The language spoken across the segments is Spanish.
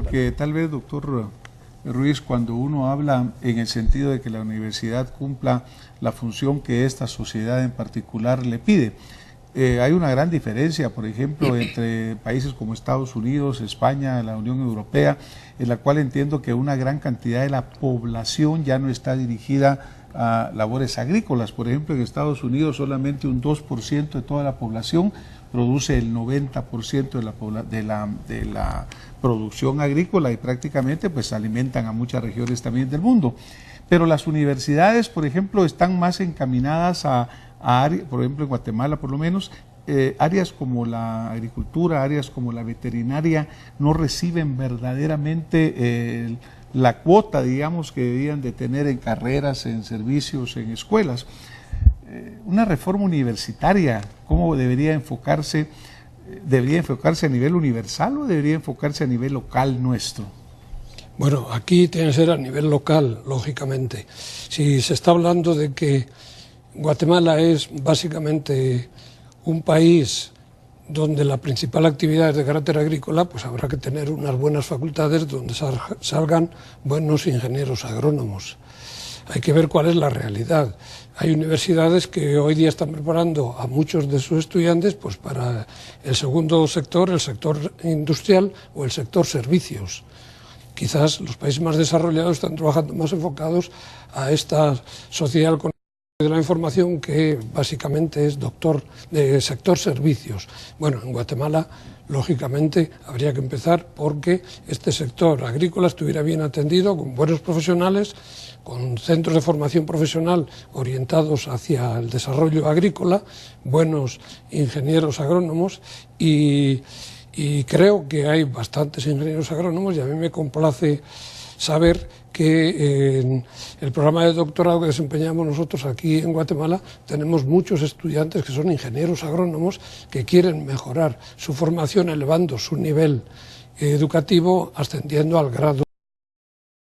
porque tal vez, doctor Ruiz, cuando uno habla en el sentido de que la universidad cumpla la función que esta sociedad en particular le pide, hay una gran diferencia, por ejemplo, entre países como Estados Unidos, España, la Unión Europea, en la cual entiendo que una gran cantidad de la población ya no está dirigida a labores agrícolas. Por ejemplo, en Estados Unidos solamente un 2% de toda la población produce el 90% de la producción agrícola y prácticamente pues alimentan a muchas regiones también del mundo. Pero las universidades, por ejemplo, están más encaminadas a áreas, por ejemplo en Guatemala por lo menos, áreas como la agricultura, áreas como la veterinaria, no reciben verdaderamente la cuota, digamos, que debían de tener en carreras, en servicios, en escuelas. Una reforma universitaria, ¿cómo debería enfocarse? ¿Debería enfocarse a nivel universal o debería enfocarse a nivel local nuestro? Bueno, aquí tiene que ser a nivel local, lógicamente. Si se está hablando de que Guatemala es básicamente un país donde la principal actividad es de carácter agrícola, pues habrá que tener unas buenas facultades donde salgan buenos ingenieros agrónomos. Hay que ver cuál es la realidad. Hay universidades que hoy día están preparando a muchos de sus estudiantes pues para el segundo sector, el sector industrial o el sector servicios. Quizás los países más desarrollados están trabajando más enfocados a esta sociedad de la información que básicamente es doctor de sector servicios. Bueno, en Guatemala lógicamente habría que empezar porque este sector agrícola estuviera bien atendido, con buenos profesionales, con centros de formación profesional orientados hacia el desarrollo agrícola, buenos ingenieros agrónomos y creo que hay bastantes ingenieros agrónomos y a mí me complace saber que en el programa de doctorado que desempeñamos nosotros aquí en Guatemala tenemos muchos estudiantes que son ingenieros agrónomos que quieren mejorar su formación elevando su nivel educativo ascendiendo al grado de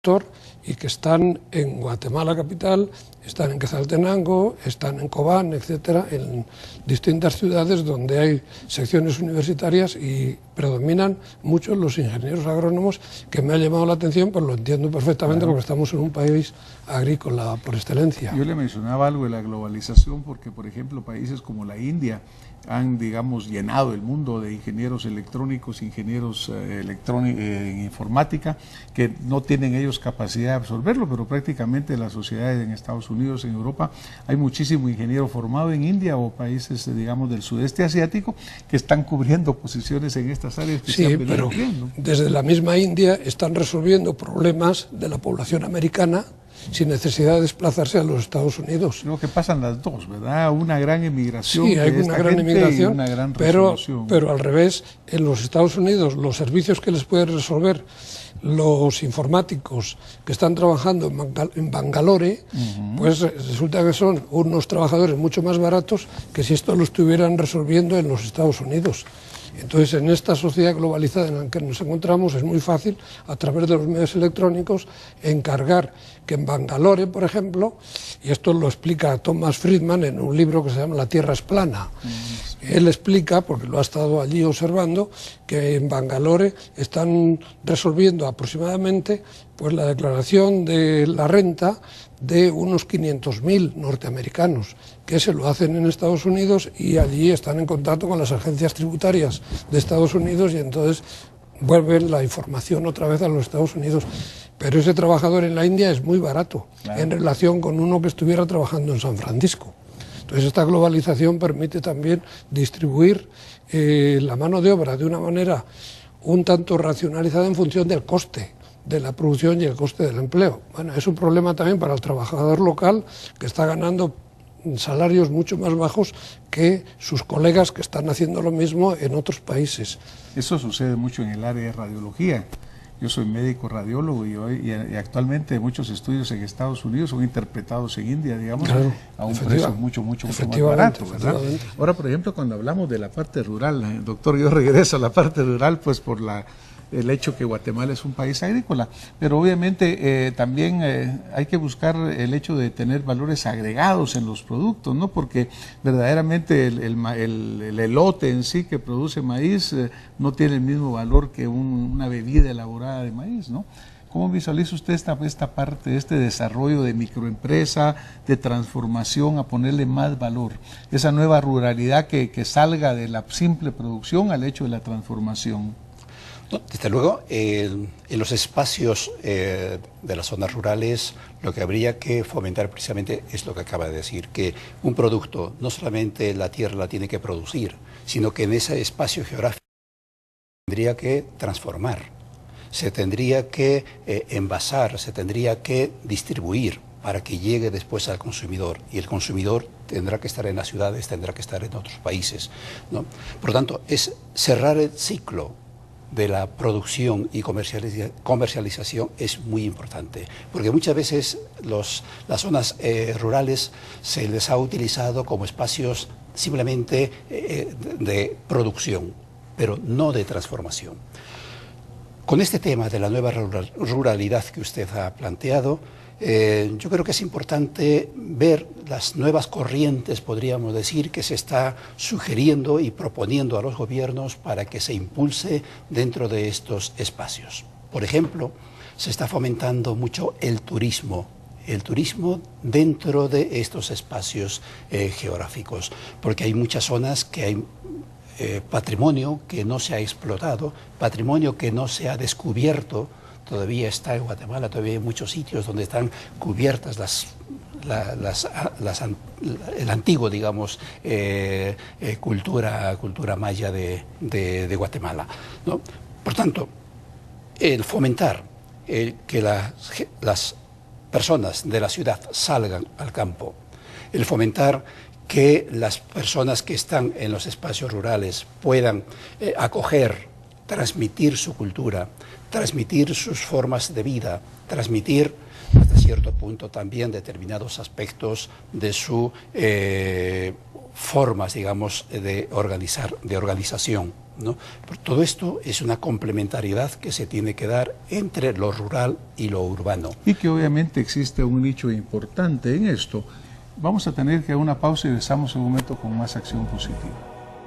doctor y que están en Guatemala capital, están en Quetzaltenango, están en Cobán, etcétera, en distintas ciudades donde hay secciones universitarias y predominan mucho los ingenieros agrónomos, que me ha llamado la atención, pues lo entiendo perfectamente, claro, porque estamos en un país agrícola por excelencia. Yo le mencionaba algo de la globalización porque, por ejemplo, países como la India han, digamos, llenado el mundo de ingenieros electrónicos, ingenieros en informática, que no tienen ellos capacidad de absorberlo, pero prácticamente las sociedades en Estados Unidos, en Europa, hay muchísimo ingeniero formado en India o países, digamos, del sudeste asiático que están cubriendo posiciones en estas áreas que sí, se han venido pero cubriendo. Desde la misma India están resolviendo problemas de la población americana sin necesidad de desplazarse a los Estados Unidos. Creo que pasan las dos, ¿verdad? Una gran emigración. Sí, hay una gran emigración, una gran pero al revés, en los Estados Unidos los servicios que les pueden resolver los informáticos que están trabajando en Bangalore, pues resulta que son unos trabajadores mucho más baratos que si esto lo estuvieran resolviendo en los Estados Unidos. Entonces, en esta sociedad globalizada en la que nos encontramos, es muy fácil, a través de los medios electrónicos, encargar que en Bangalore, por ejemplo, y esto lo explica Thomas Friedman en un libro que se llama La Tierra es plana. Él explica, porque lo ha estado allí observando, que en Bangalore están resolviendo aproximadamente pues la declaración de la renta de unos 500.000 norteamericanos, que se lo hacen en Estados Unidos y allí están en contacto con las agencias tributarias de Estados Unidos y entonces vuelven la información otra vez a los Estados Unidos. Pero ese trabajador en la India es muy barato, claro, en relación con uno que estuviera trabajando en San Francisco. Entonces esta globalización permite también distribuir la mano de obra de una manera un tanto racionalizada en función del coste de la producción y el coste del empleo. Bueno, es un problema también para el trabajador local que está ganando salarios mucho más bajos que sus colegas que están haciendo lo mismo en otros países. Eso sucede mucho en el área de radiología. Yo soy médico radiólogo y actualmente muchos estudios en Estados Unidos son interpretados en India, digamos, claro, a un precio mucho más barato, ¿verdad? Ahora, por ejemplo, cuando hablamos de la parte rural, doctor, yo regreso a la parte rural, pues por la el hecho que Guatemala es un país agrícola, pero obviamente también hay que buscar el hecho de tener valores agregados en los productos, ¿no? Porque verdaderamente el elote en sí que produce maíz no tiene el mismo valor que una bebida elaborada de maíz, ¿no? ¿Cómo visualiza usted esta parte, este desarrollo de microempresa, de transformación, a ponerle más valor? Esa nueva ruralidad que salga de la simple producción al hecho de la transformación. No, desde luego, en los espacios de las zonas rurales lo que habría que fomentar precisamente es lo que acaba de decir, que un producto no solamente la tierra la tiene que producir, sino que en ese espacio geográfico tendría que transformar. Se tendría que envasar, se tendría que distribuir para que llegue después al consumidor. Y el consumidor tendrá que estar en las ciudades, tendrá que estar en otros países, ¿no? Por lo tanto, es cerrar el ciclo de la producción y comercialización es muy importante, porque muchas veces las zonas rurales se les ha utilizado como espacios simplemente de producción, pero no de transformación. Con este tema de la nueva ruralidad que usted ha planteado, yo creo que es importante ver las nuevas corrientes, podríamos decir, que se está sugiriendo y proponiendo a los gobiernos para que se impulse dentro de estos espacios. Por ejemplo, se está fomentando mucho el turismo dentro de estos espacios geográficos, porque hay muchas zonas que hay patrimonio que no se ha explotado, patrimonio que no se ha descubierto. Todavía está en Guatemala, todavía hay muchos sitios donde están cubiertas el antiguo, digamos, cultura maya de Guatemala, ¿no? Por tanto, el fomentar que las personas de la ciudad salgan al campo, el fomentar que las personas que están en los espacios rurales puedan acoger, transmitir su cultura, transmitir sus formas de vida, transmitir hasta cierto punto también determinados aspectos de sus formas, digamos, de organización, ¿no? Todo esto es una complementariedad que se tiene que dar entre lo rural y lo urbano. Y que obviamente existe un nicho importante en esto. Vamos a tener que ir a una pausa y regresamos en un momento con más Acción Positiva.